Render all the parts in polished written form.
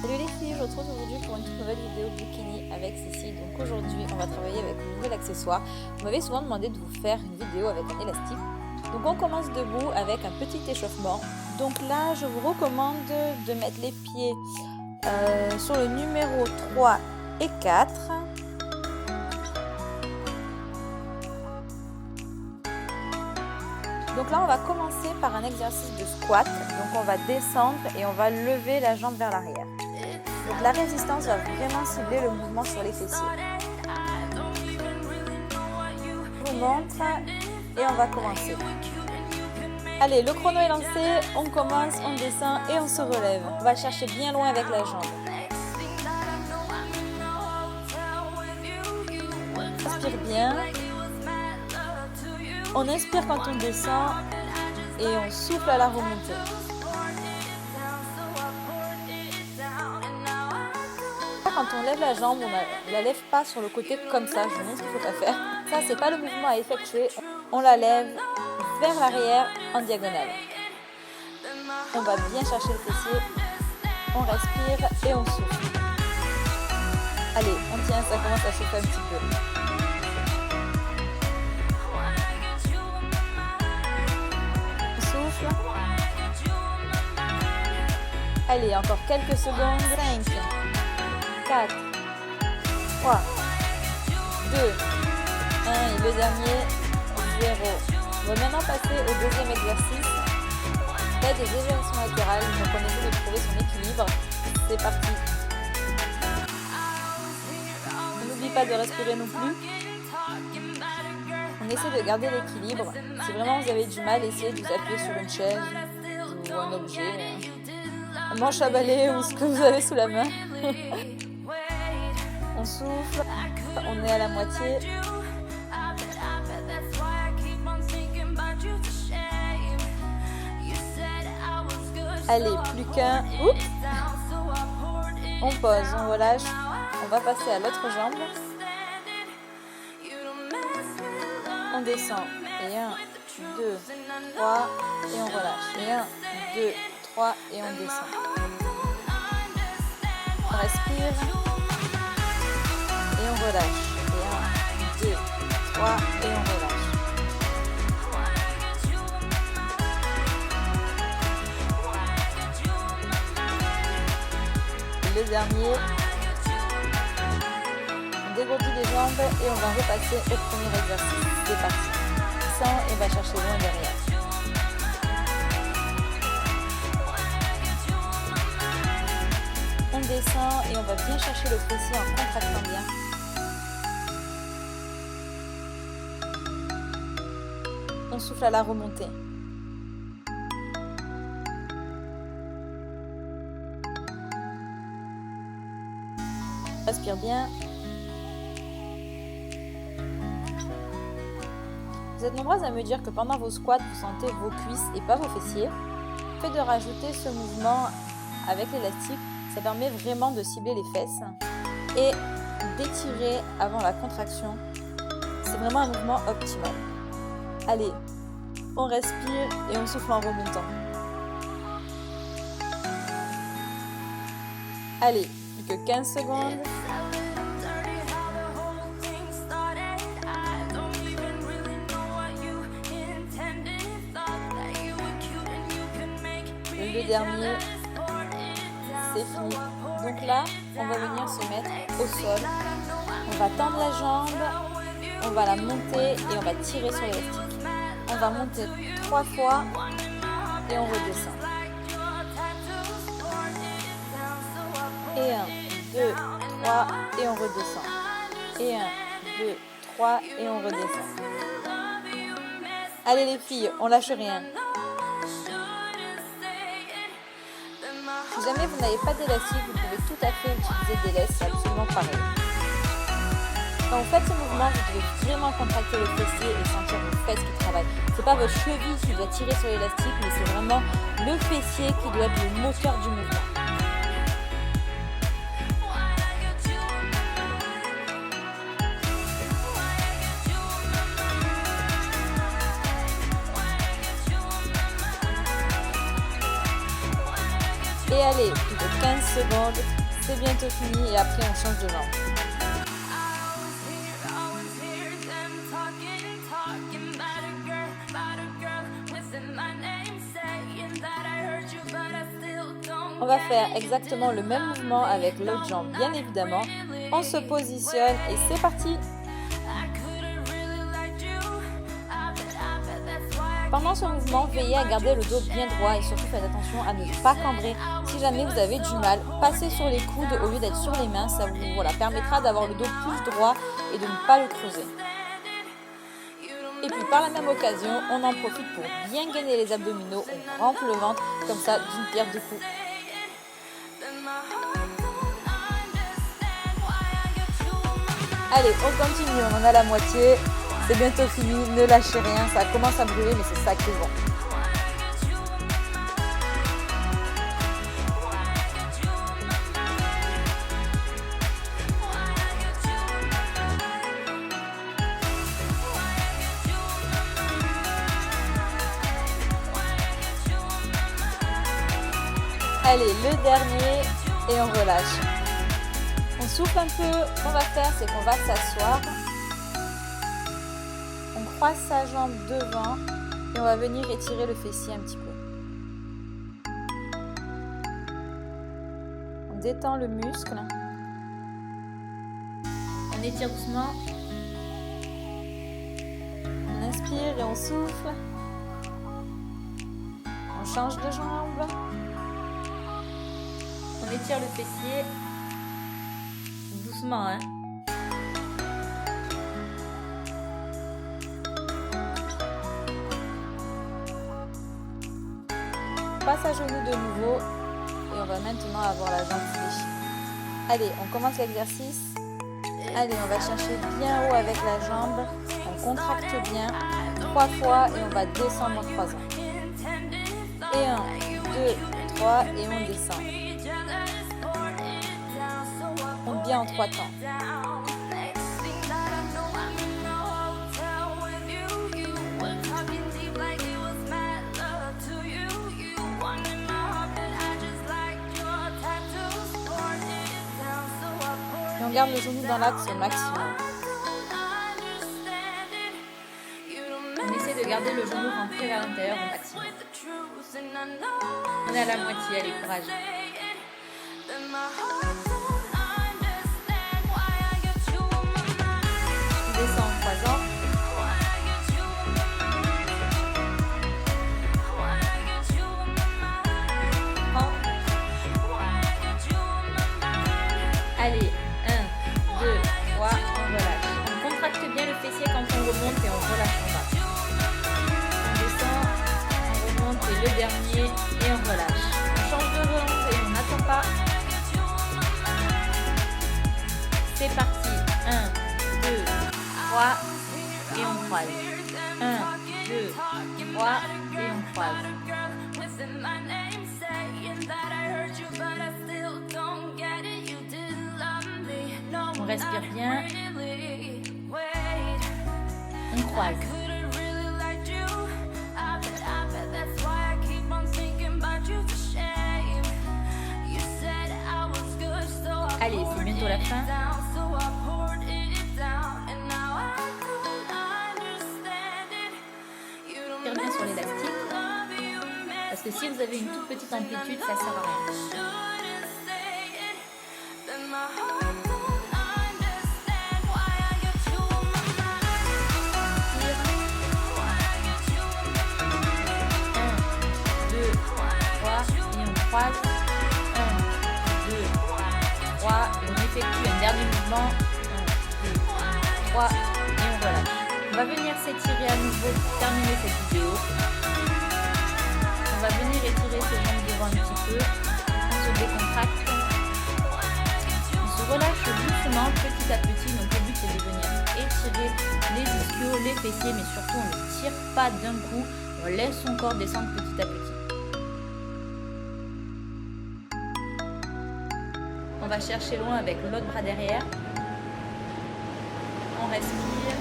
Salut les filles, je vous retrouve aujourd'hui pour une toute nouvelle vidéo bikini avec Cécile. Donc aujourd'hui, on va travailler avec un nouvel accessoire. Vous m'avez souvent demandé de vous faire une vidéo avec un élastique. Donc on commence debout avec un petit échauffement. Donc là, je vous recommande de mettre les pieds sur le numéro 3 et 4. Donc là, on va commencer par un exercice de squat. Donc on va descendre et on va lever la jambe vers l'arrière. Donc la résistance va vraiment cibler le mouvement sur les fessiers. Je vous montre et on va commencer. Allez, le chrono est lancé, on commence, on descend et on se relève. On va chercher bien loin avec la jambe. On inspire bien. On inspire quand on descend et on souffle à la remontée. Quand on lève la jambe, on ne la lève pas sur le côté comme ça, je vous montre ce qu'il ne faut pas faire. Ça, c'est pas le mouvement à effectuer. On la lève vers l'arrière en diagonale. On va bien chercher le fessier. On respire et on souffle. Allez, on tient, ça commence à chauffer un petit peu. On souffle. Allez, encore quelques secondes. 5, 4, 3, 2, 1 et le dernier, 0. On va maintenant passer au deuxième exercice. Là, des élévations latérales, donc on essaie de trouver son équilibre. C'est parti. On n'oublie pas de respirer non plus. On essaie de garder l'équilibre. Si vraiment vous avez du mal, essayez de vous appuyer sur une chaise ou un objet, un manche à balai ou ce que vous avez sous la main. On souffle, on est à la moitié. Allez, plus qu'un. Oups. On pose, on relâche. On va passer à l'autre jambe. On descend. Et 1, 2, 3. Et on relâche. Et 1, 2, 3. Et on descend. On respire. Et on relâche. Et 1, 2, 3 et on relâche. Et le dernier. On dégourdit les jambes et on va repasser au premier exercice. C'est parti. Descend et on va chercher loin derrière. On descend et on va bien chercher le fessier en contractant bien. On souffle à la remontée. Respire bien. Vous êtes nombreuses à me dire que pendant vos squats, vous sentez vos cuisses et pas vos fessiers. Le fait de rajouter ce mouvement avec l'élastique, ça permet vraiment de cibler les fesses et d'étirer avant la contraction. C'est vraiment un mouvement optimal. Allez, on respire et on souffle en remontant. Allez, plus que 15 secondes. Le dernier, c'est fini. Donc là, on va venir se mettre au sol. On va tendre la jambe, on va la monter et on va tirer sur l'élastique. On va monter 3 fois et on redescend. Et 1, 2, 3 et on redescend. Et 1, 2, 3 et on redescend. Allez les filles, on lâche rien. Si jamais vous n'avez pas d'élastique, vous pouvez tout à fait utiliser des laisses, c'est absolument pareil. Quand vous faites ce mouvement, vous devez vraiment contracter le fessier et sentir vos fesses qui travaillent. C'est pas votre cheville qui doit tirer sur l'élastique, mais c'est vraiment le fessier qui doit être le moteur du mouvement. Et allez, plus de 15 secondes, c'est bientôt fini et après on change de jambe. On va faire exactement le même mouvement avec l'autre jambe, bien évidemment. On se positionne et c'est parti! Pendant ce mouvement, veillez à garder le dos bien droit et surtout faites attention à ne pas cambrer. Si jamais vous avez du mal, passez sur les coudes au lieu d'être sur les mains. Ça vous permettra d'avoir le dos plus droit et de ne pas le creuser. Et puis par la même occasion, on en profite pour bien gainer les abdominaux. On rentre le ventre comme ça d'une pierre deux coups. Allez, on continue, on en a la moitié. C'est bientôt fini, ne lâchez rien, ça commence à brûler mais c'est ça qui est bon. Allez, le dernier et on relâche. On souffle un peu, ce qu'on va faire c'est qu'on va s'asseoir. On croise sa jambe devant et on va venir étirer le fessier un petit peu. On détend le muscle. On étire doucement. On inspire et on souffle. On change de jambe. On étire le fessier. Doucement, hein. On passe à genoux de nouveau et on va maintenant avoir la jambe fléchie. Allez, on commence l'exercice. Allez, on va chercher bien haut avec la jambe. On contracte bien 3 fois et on va descendre en 3 ans. Et 1, 2, 3 et on descend. On monte bien en 3 temps. Et on garde le genou dans l'axe au maximum. On essaie de garder le genou rentré vers l'intérieur au maximum. On est à la moitié, allez, courage. On descend en 3 ans. Allez, 1, 2, 3, on relâche. On contracte bien le fessier quand on remonte et on relâche en bas. On descend, on remonte et le dernier et on relâche. On change de jambe et on n'attend pas. C'est parti. 1, 2, 3 et on croise. 1, 2, 3 et on croise. On respire bien. On croise. Allez, c'est bientôt la fin. Tire bien sur l'élastique. Parce que si vous avez une toute petite amplitude, ça sert à rien. On croise. 1, 2, 3. On effectue un dernier mouvement. 1, 2, 3. Et on relâche. On va venir s'étirer à nouveau pour terminer cette vidéo. On va venir étirer ses jambes devant un petit peu. On se décontracte. On se relâche doucement, petit à petit. Donc le but c'est de venir étirer les ischios, les fessiers, mais surtout on ne tire pas d'un coup. On laisse son corps descendre petit à petit. On va chercher loin avec l'autre bras derrière. On respire.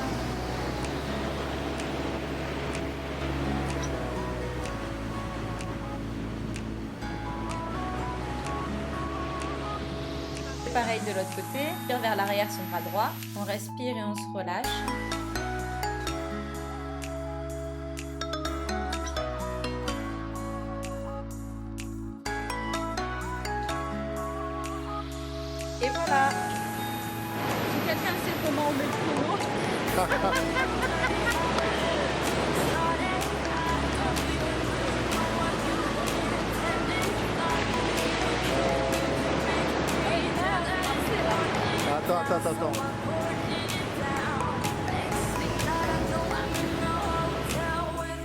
Pareil de l'autre côté, tire vers l'arrière son bras droit, on respire et on se relâche. Et voilà. Si quelqu'un sait comment on met le chrono. Attends.